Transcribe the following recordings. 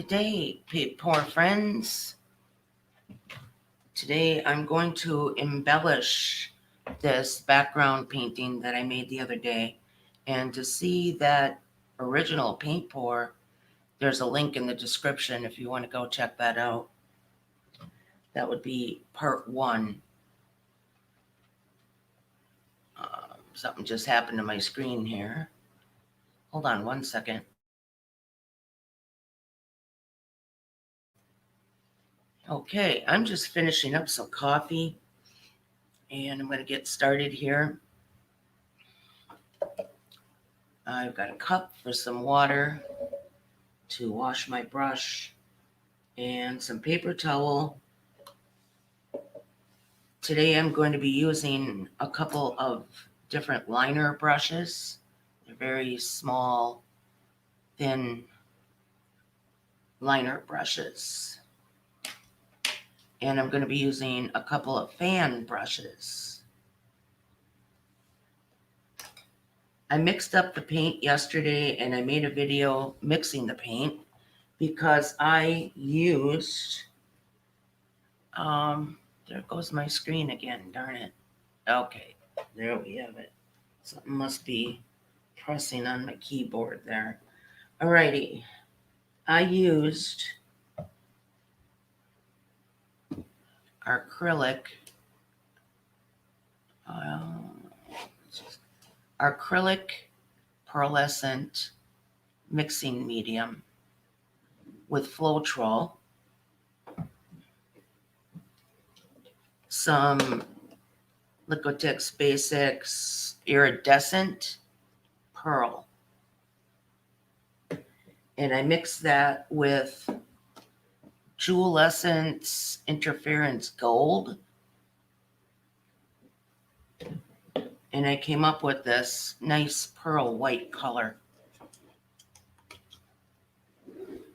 Good day, poor friends. Today I'm going to embellish this background painting that I made the other day. And to see that original paint pour, there's a link in the description if you want to go check that out. That would be part one. Something just happened to my screen here. Hold on one second. Okay, I'm just finishing up some coffee and I'm going to get started here. I've got a cup for some water to wash my brush and some paper towel. Today I'm going to be using a couple of different liner brushes. They're very small, thin liner brushes. And I'm going to be using a couple of fan brushes. I mixed up the paint yesterday and I made a video mixing the paint because I used, there goes my screen again, darn it. Okay, there we have it. Something must be pressing on my keyboard there. Alrighty, I used acrylic, acrylic pearlescent mixing medium with Floetrol, some Liquitex Basics iridescent pearl, and I mixed that with Jewel Essence Interference Gold, and I came up with this nice pearl white color.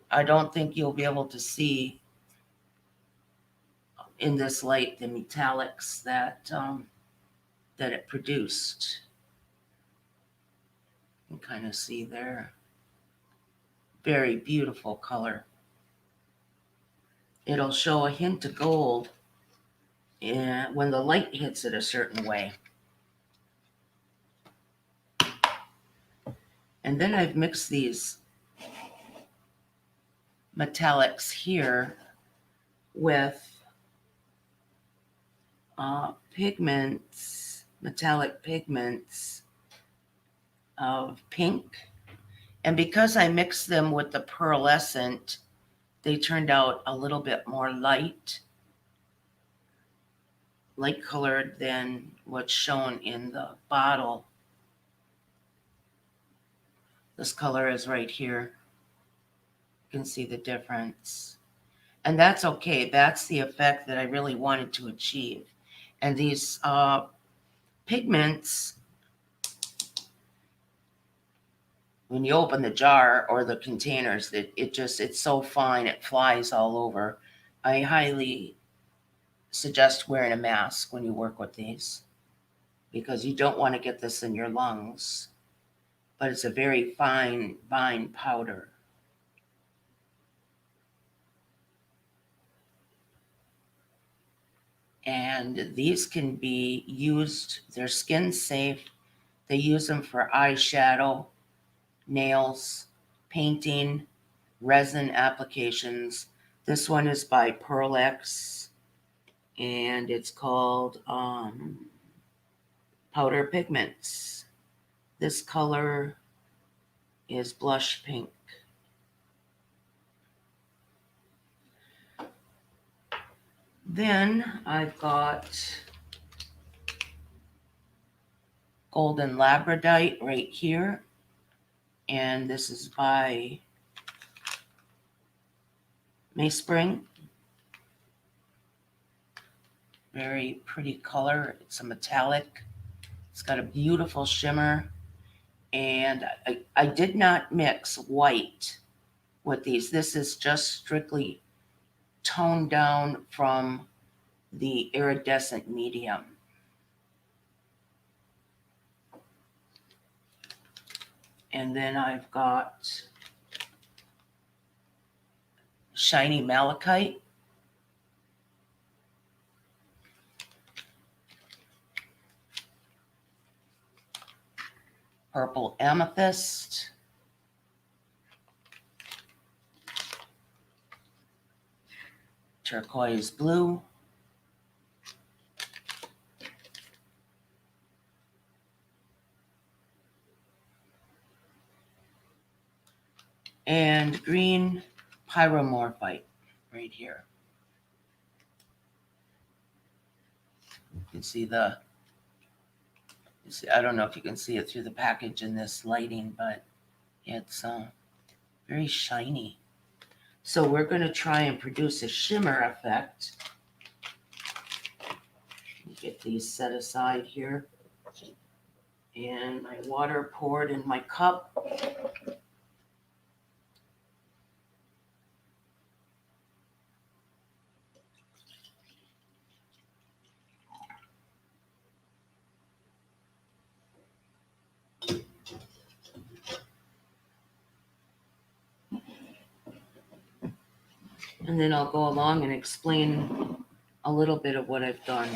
I don't think you'll be able to see in this light the metallics that it produced. You can kind of see there. Very beautiful color. It'll show a hint of gold when the light hits it a certain way. And then I've mixed these metallics here with pigments, metallic pigments of pink. And because I mixed them with the pearlescent, they turned out a little bit more light colored than what's shown in the bottle. This color is right here. You can see the difference. And that's okay. That's the effect that I really wanted to achieve. And these pigments, when you open the jar or the containers, it's so fine, it flies all over. I highly suggest wearing a mask when you work with these because you don't want to get this in your lungs. But it's a very fine powder. And these can be used, they're skin safe. They use them for eyeshadow, nails, painting, resin applications. This one is by Pearlex, and it's called Powder Pigments. This color is blush pink. Then I've got Golden Labradorite right here. And this is by Mayspring. Very pretty color. It's a metallic. It's got a beautiful shimmer. And I did not mix white with these. This is just strictly toned down from the iridescent medium. And then I've got shiny malachite. Purple amethyst. Turquoise blue. And green pyromorphite right here. You can see I don't know if you can see it through the package in this lighting, but it's very shiny. So we're going to try and produce a shimmer effect. Get these set aside here. And my water poured in my cup. And then I'll go along and explain a little bit of what I've done.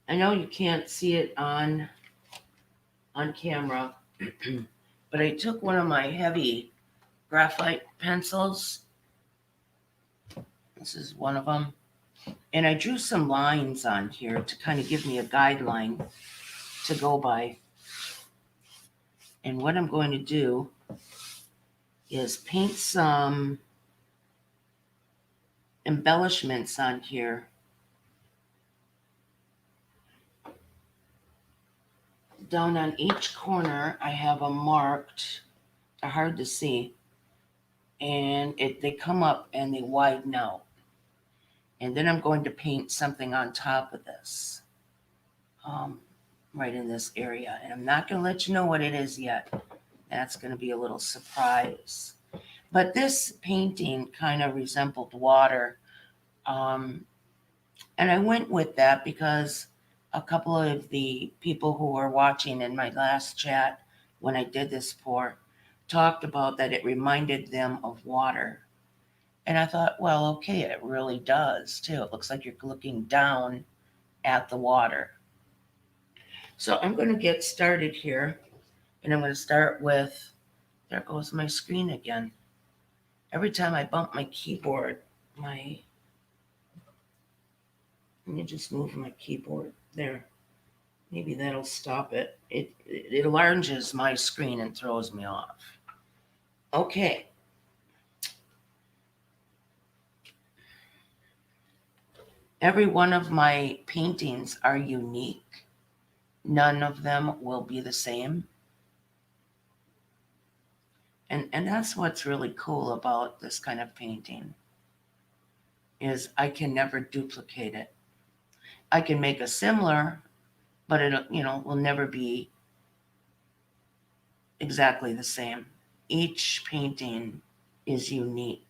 I know you can't see it on camera, but I took one of my heavy graphite pencils. This is one of them. And I drew some lines on here to kind of give me a guideline to go by. And what I'm going to do is paint some embellishments on here. Down on each corner, I have them marked. They're hard to see. And they come up and they widen out. And then I'm going to paint something on top of this, right in this area. And I'm not going to let you know what it is yet. That's going to be a little surprise. But this painting kind of resembled water. And I went with that because a couple of the people who were watching in my last chat when I did this pour talked about that it reminded them of water. And I thought, well, okay, it really does too. It looks like you're looking down at the water. So I'm going to get started here. And I'm going to start with, there goes my screen again. Every time I bump my keyboard, let me just move my keyboard there. Maybe that'll stop it. It enlarges my screen and throws me off. Okay. Every one of my paintings are unique. None of them will be the same. And that's what's really cool about this kind of painting, is I can never duplicate it. I can make a similar, but it will never be exactly the same. Each painting is unique.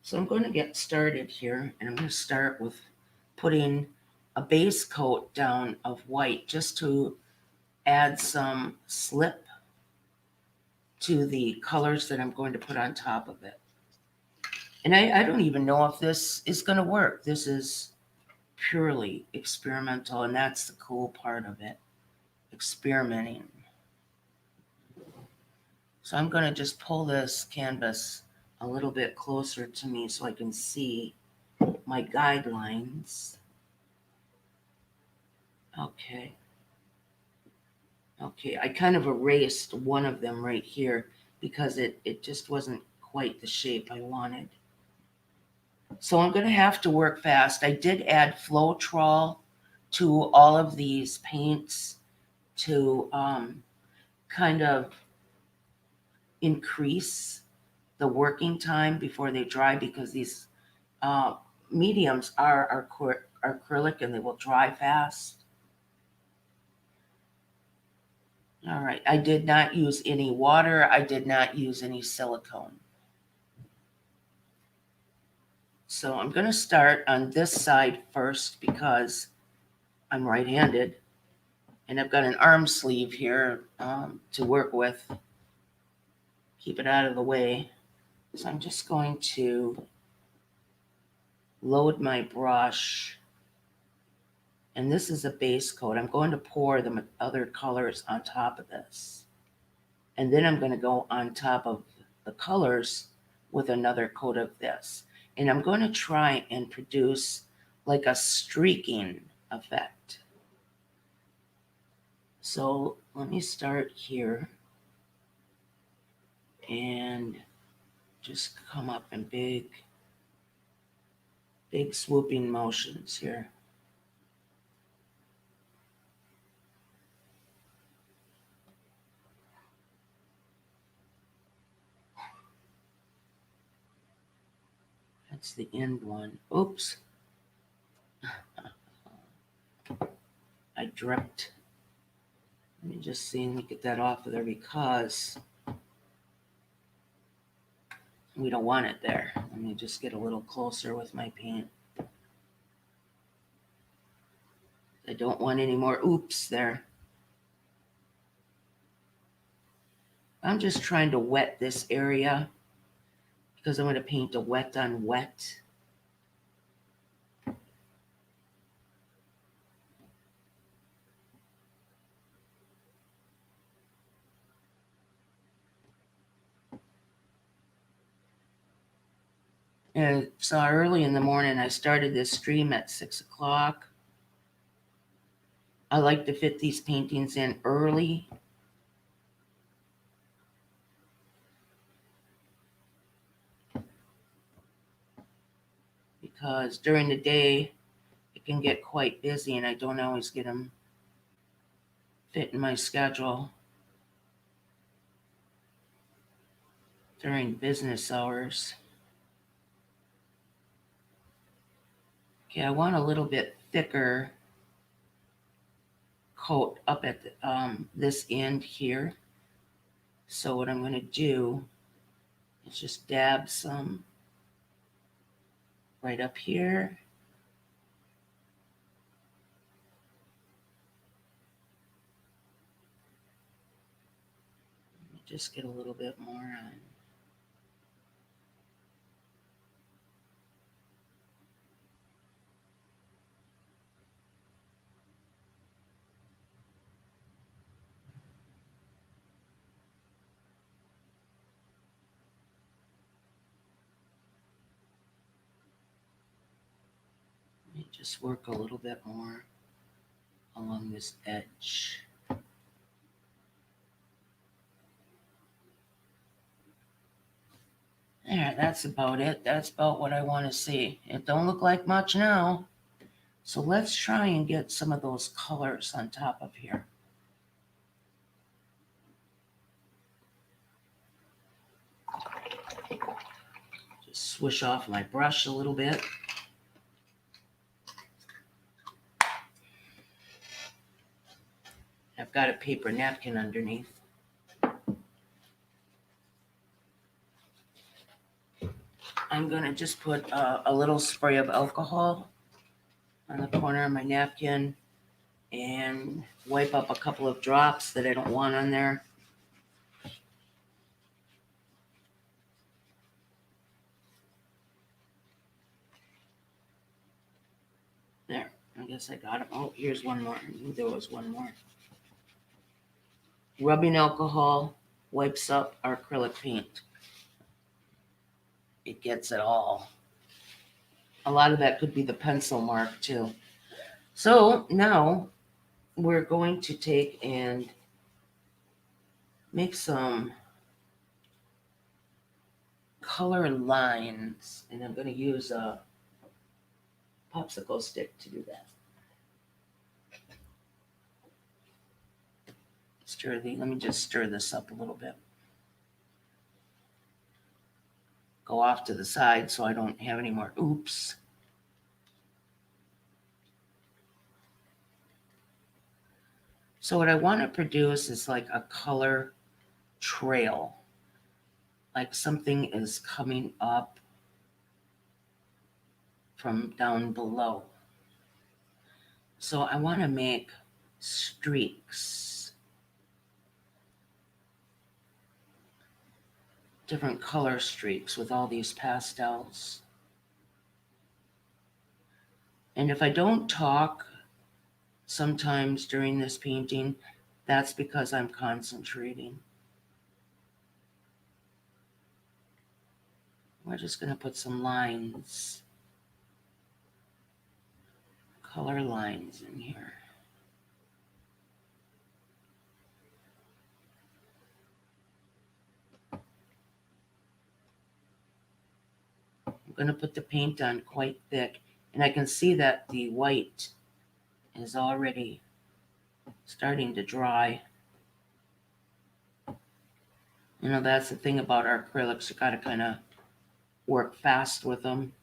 So I'm going to get started here, and I'm going to start with putting a base coat down of white just to add some slip to the colors that I'm going to put on top of it. And I don't even know if this is going to work. This is purely experimental, and that's the cool part of it, experimenting. So I'm going to just pull this canvas a little bit closer to me so I can see my guidelines. Okay, I kind of erased one of them right here because it just wasn't quite the shape I wanted. So I'm going to have to work fast. I did add Floetrol to all of these paints to kind of increase the working time before they dry, because these mediums are acrylic and they will dry fast. All right, I did not use any water. I did not use any silicone. So I'm going to start on this side first because I'm right-handed and I've got an arm sleeve here to work with. Keep it out of the way. So I'm just going to load my brush. And this is a base coat. I'm going to pour the other colors on top of this. And then I'm going to go on top of the colors with another coat of this. And I'm going to try and produce like a streaking effect. So let me start here and just come up in big swooping motions here. That's the end one. Oops. I dripped. Let me just see, let me get that off of there because we don't want it there. Let me just get a little closer with my paint. I don't want any more oops there. I'm just trying to wet this area because I'm going to paint a wet on wet. And so early in the morning, I started this stream at 6 o'clock. I like to fit these paintings in early. Because during the day, it can get quite busy and I don't always get them fit in my schedule during business hours. Okay, I want a little bit thicker coat up at this end here. So what I'm going to do is just dab some right up here. Just get a little bit more on. Let me just work a little bit more along this edge. There, that's about it. That's about what I want to see. It don't look like much now. So let's try and get some of those colors on top of here. Just swish off my brush a little bit. I've got a paper napkin underneath. I'm going to just put a little spray of alcohol on the corner of my napkin and wipe up a couple of drops that I don't want on there. There, I guess I got it. Oh, here's one more. I knew there was one more. Rubbing alcohol wipes up our acrylic paint. It gets it all. A lot of that could be the pencil mark too. So now we're going to take and make some color lines, and I'm going to use a popsicle stick to do that. Let me just stir this up a little bit. Go off to the side so I don't have any more oops. So what I want to produce is like a color trail. Like something is coming up from down below. So I want to make streaks, different color streaks with all these pastels. And if I don't talk sometimes during this painting, that's because I'm concentrating. We're just going to put some lines, color lines in here. I'm going to put the paint on quite thick, and I can see that the white is already starting to dry. You know, that's the thing about our acrylics. You got to kind of work fast with them.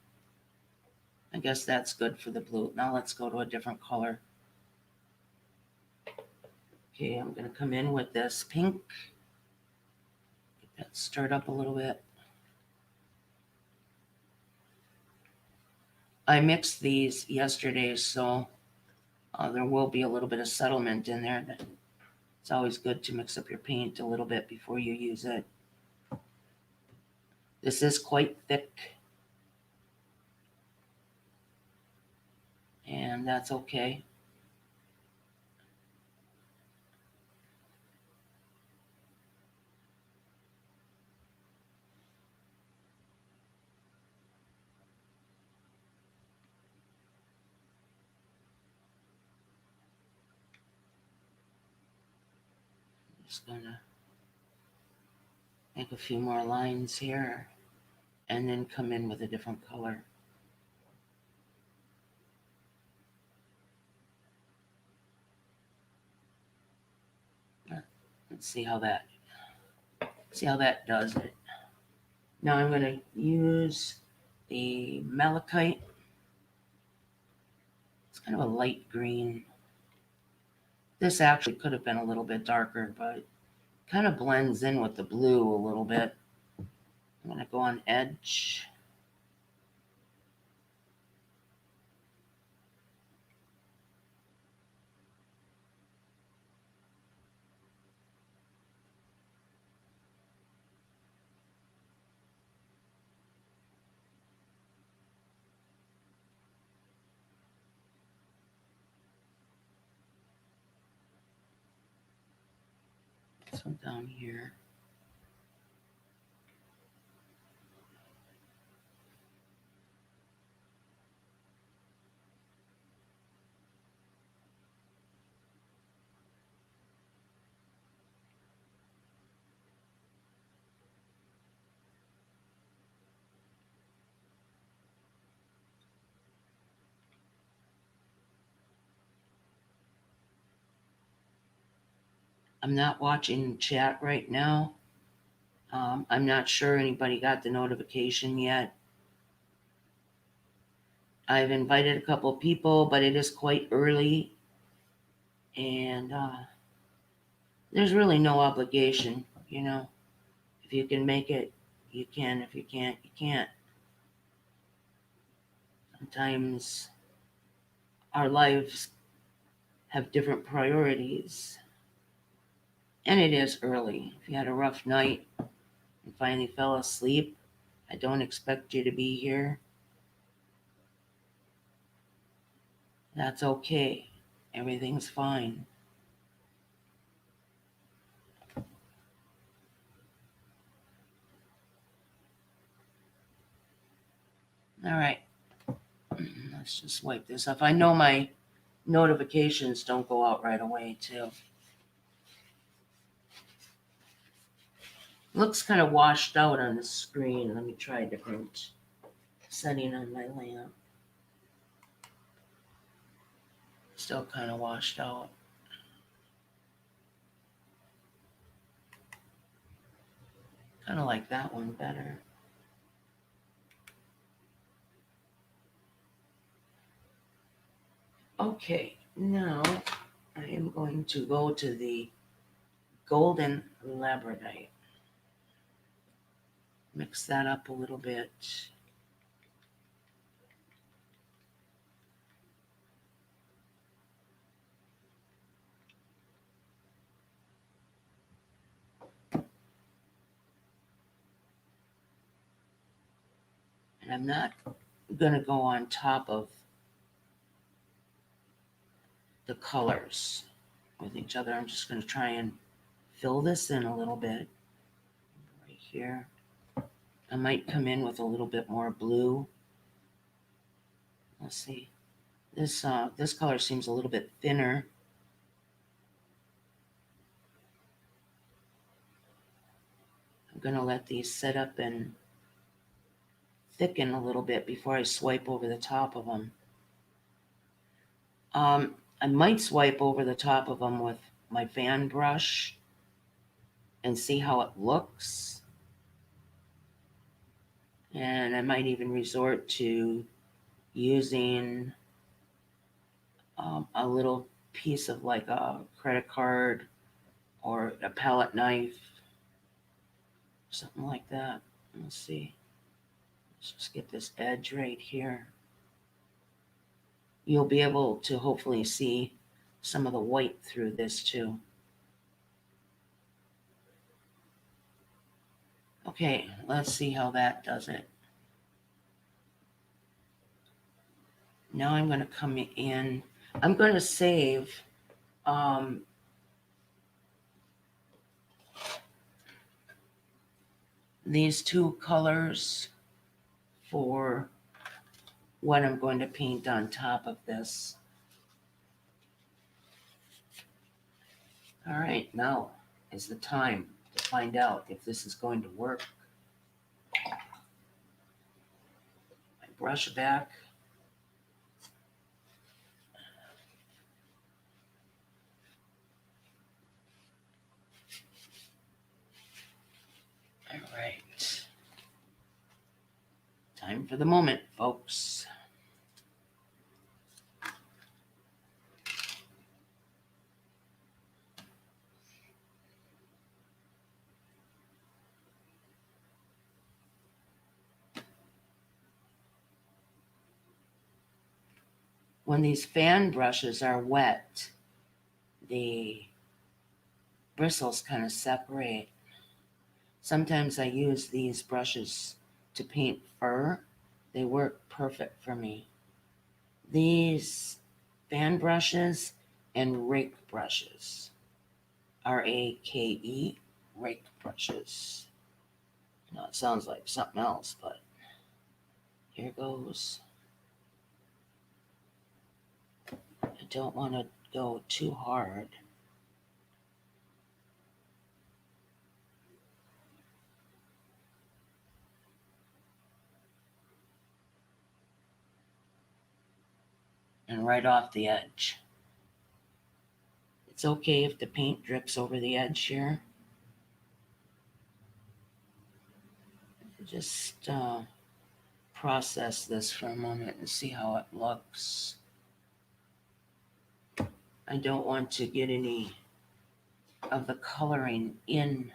I guess that's good for the blue. Now let's go to a different color. Okay, I'm going to come in with this pink. Get that stirred up a little bit. I mixed these yesterday, so there will be a little bit of settlement in there. It's always good to mix up your paint a little bit before you use it. This is quite thick, and that's okay. Just gonna make a few more lines here and then come in with a different color. Let's see how that does it. Now I'm going to use the malachite. It's kind of a light green. This actually could have been a little bit darker, but it kind of blends in with the blue a little bit. I'm going to go on edge. So down here. I'm not watching chat right now. I'm not sure anybody got the notification yet. I've invited a couple of people, but it is quite early, and there's really no obligation, you know. If you can make it, you can. If you can't, you can't. Sometimes our lives have different priorities, and it is early. If you had a rough night and finally fell asleep, I don't expect you to be here. That's okay. Everything's fine. All right. Let's just wipe this off. I know my notifications don't go out right away, too. Looks kind of washed out on the screen. Let me try a different setting on my lamp. Still kind of washed out. Kind of like that one better. Okay, now I am going to go to the golden labradorite. Mix that up a little bit. And I'm not going to go on top of the colors with each other. I'm just going to try and fill this in a little bit right here. I might come in with a little bit more blue. Let's see. This color seems a little bit thinner. I'm going to let these set up and thicken a little bit before I swipe over the top of them. I might swipe over the top of them with my fan brush and see how it looks. And I might even resort to using a little piece of like a credit card or a palette knife, something like that. Let's see. Let's just get this edge right here. You'll be able to hopefully see some of the white through this too. Okay, let's see how that does it. Now I'm going to come in. I'm going to save these two colors for what I'm going to paint on top of this. All right, now is the time to find out if this is going to work. I brush back. All right. Time for the moment, folks. When these fan brushes are wet, the bristles kind of separate. Sometimes I use these brushes to paint fur. They work perfect for me. These fan brushes and rake brushes, R-A-K-E, rake brushes. Now it sounds like something else, but here goes. I don't want to go too hard. And right off the edge. It's okay if the paint drips over the edge here. Just process this for a moment and see how it looks. I don't want to get any of the coloring in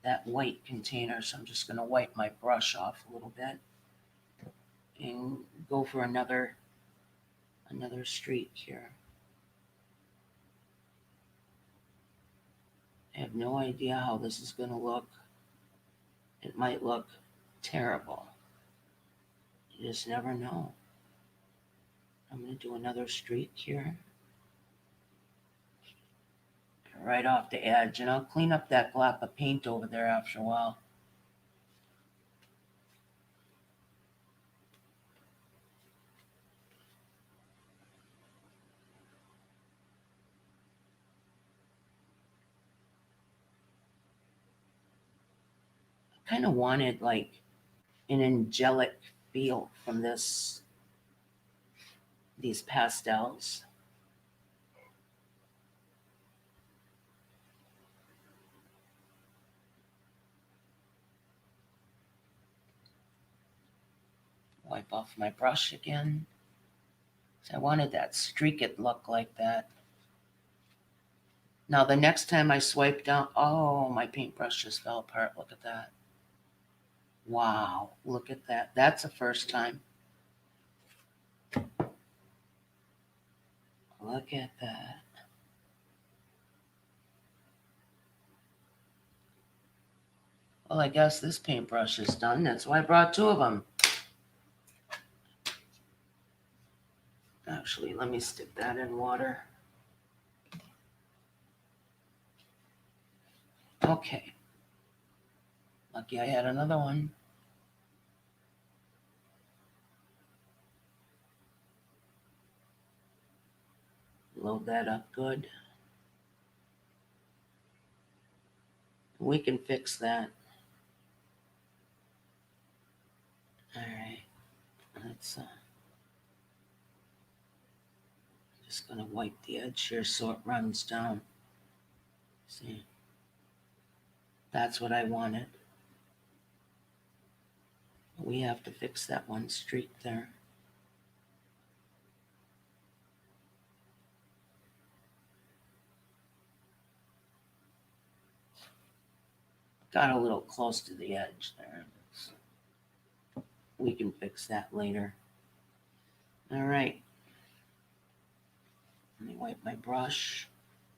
that white container, so I'm just going to wipe my brush off a little bit and go for another streak here. I have no idea how this is going to look. It might look terrible. You just never know. I'm going to do another streak here. Right off the edge, and I'll clean up that glop of paint over there after a while. I kind of wanted like an angelic feel from these pastels. Wipe off my brush again. So I wanted that streaked look like that. Now the next time I swipe down, oh, my paintbrush just fell apart. Look at that. Wow, look at that. That's the first time. Look at that. Well, I guess this paintbrush is done. That's why I brought two of them. Actually, let me stick that in water. Okay. Lucky I had another one. Load that up good. We can fix that. All right. Let's just gonna wipe the edge here so it runs down. See, that's what I wanted. We have to fix that one streak there. Got a little close to the edge there. We can fix that later. All right. Let me wipe my brush.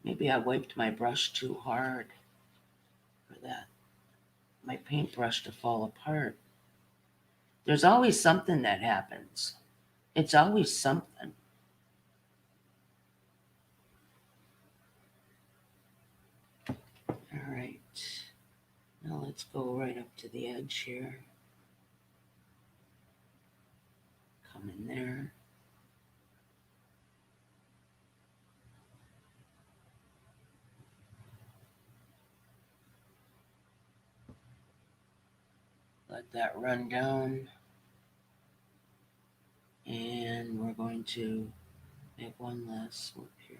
Maybe I wiped my brush too hard for that. My paintbrush to fall apart. There's always something that happens. It's always something. All right. Now let's go right up to the edge here. Come in there. Let that run down. And we're going to make one last swoop here.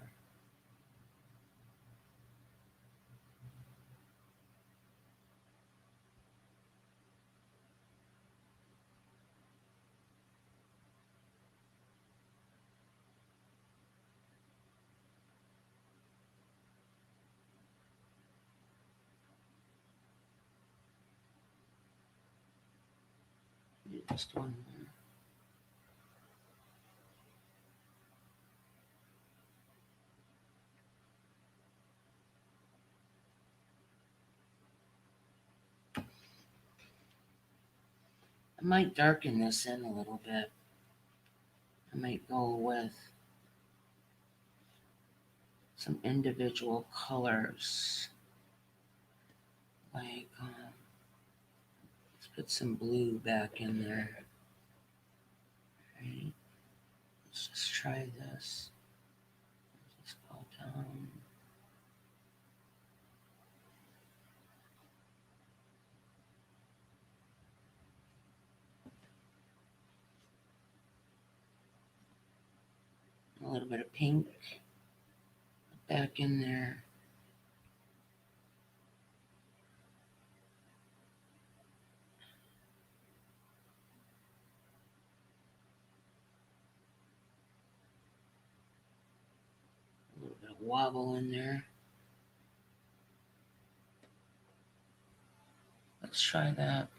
Just one more. I might darken this in a little bit. I might go with some individual colors. Like, let's put some blue back in there. Right. Let's just try this. Let's go down. A little bit of pink back in there. A little bit of wobble in there. Let's try that.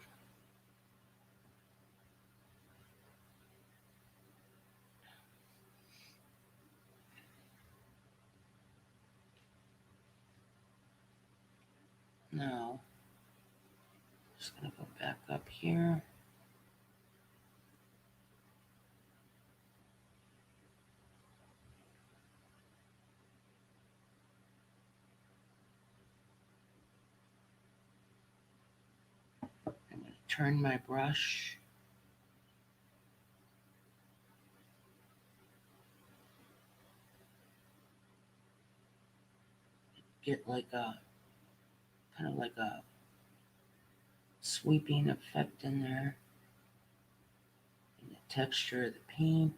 Now, just gonna go back up here. I'm gonna turn my brush. Get like a, kind of like a sweeping effect in there. And the texture of the paint.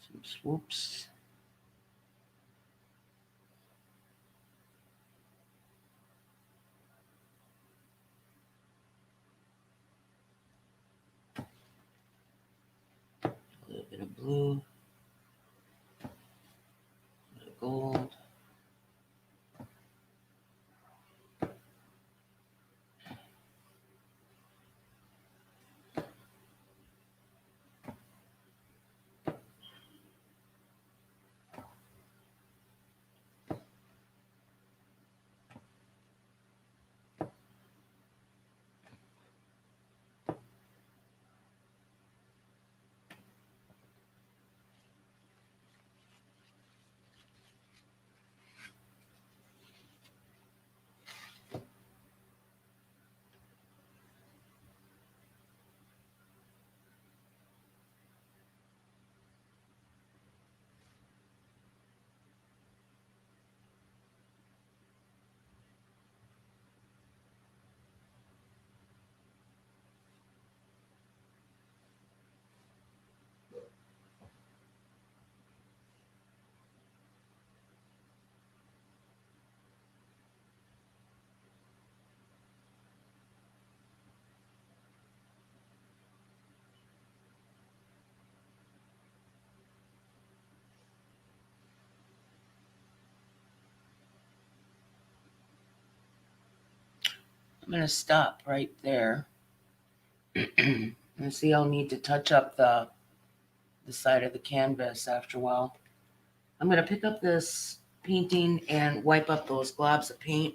Some swoops. A little bit of blue. A bit of gold. I'm going to stop right there. And see, I'll need to touch up the side of the canvas after a while. I'm going to pick up this painting and wipe up those globs of paint.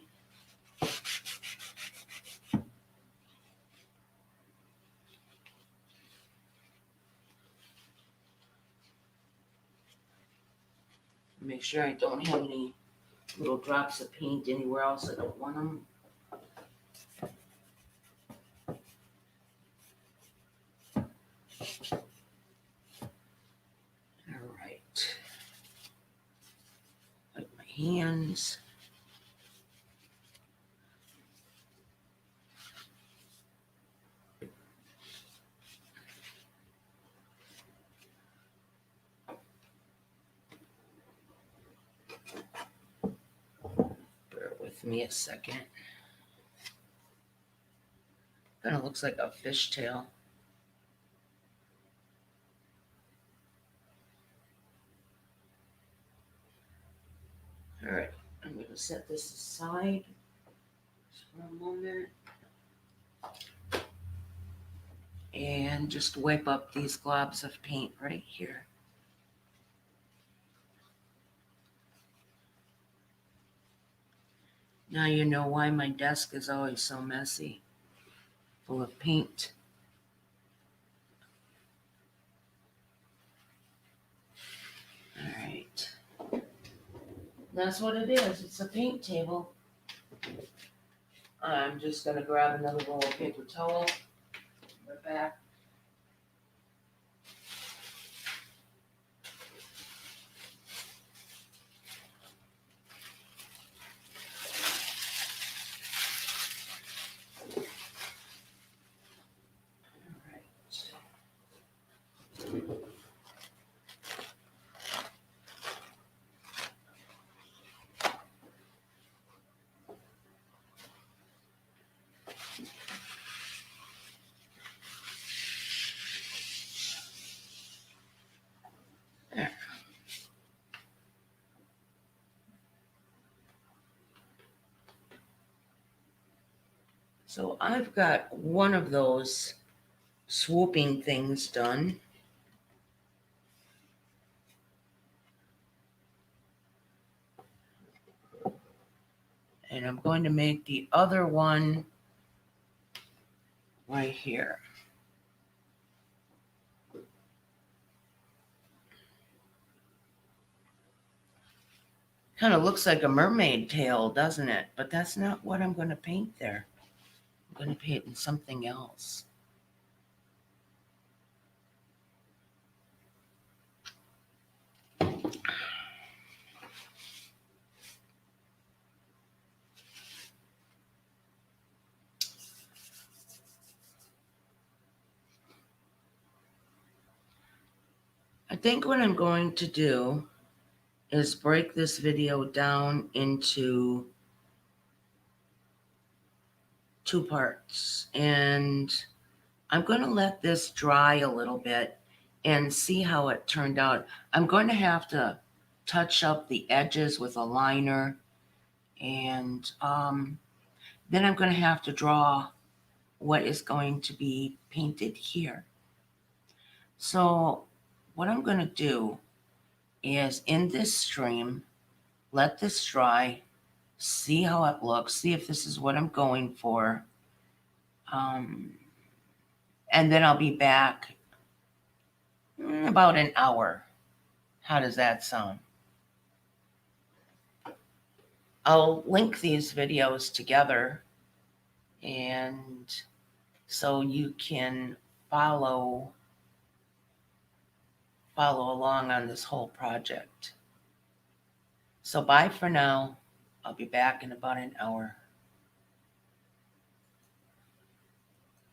Make sure I don't have any little drops of paint anywhere else. I don't want them. All right. Wipe my hands. Bear with me a second. Kind of looks like a fishtail. All right, I'm going to set this aside for a moment and just wipe up these globs of paint right here. Now you know why my desk is always so messy, full of paint. All right. That's what it is. It's a paint table. I'm just going to grab another roll of paper towel. We're back. There. So I've got one of those swooping things done. And I'm going to make the other one right here. Kind of looks like a mermaid tail, doesn't it? But that's not what I'm going to paint there. I'm going to paint in something else. I think what I'm going to do is break this video down into 2 parts. And I'm going to let this dry a little bit and see how it turned out. I'm going to have to touch up the edges with a liner. And then I'm going to have to draw what is going to be painted here. So what I'm going to do is in this stream, let this dry, see how it looks, see if this is what I'm going for. And then I'll be back in about an hour. How does that sound? I'll link these videos together and so you can follow along on this whole project. So bye for now. I'll be back in about an hour.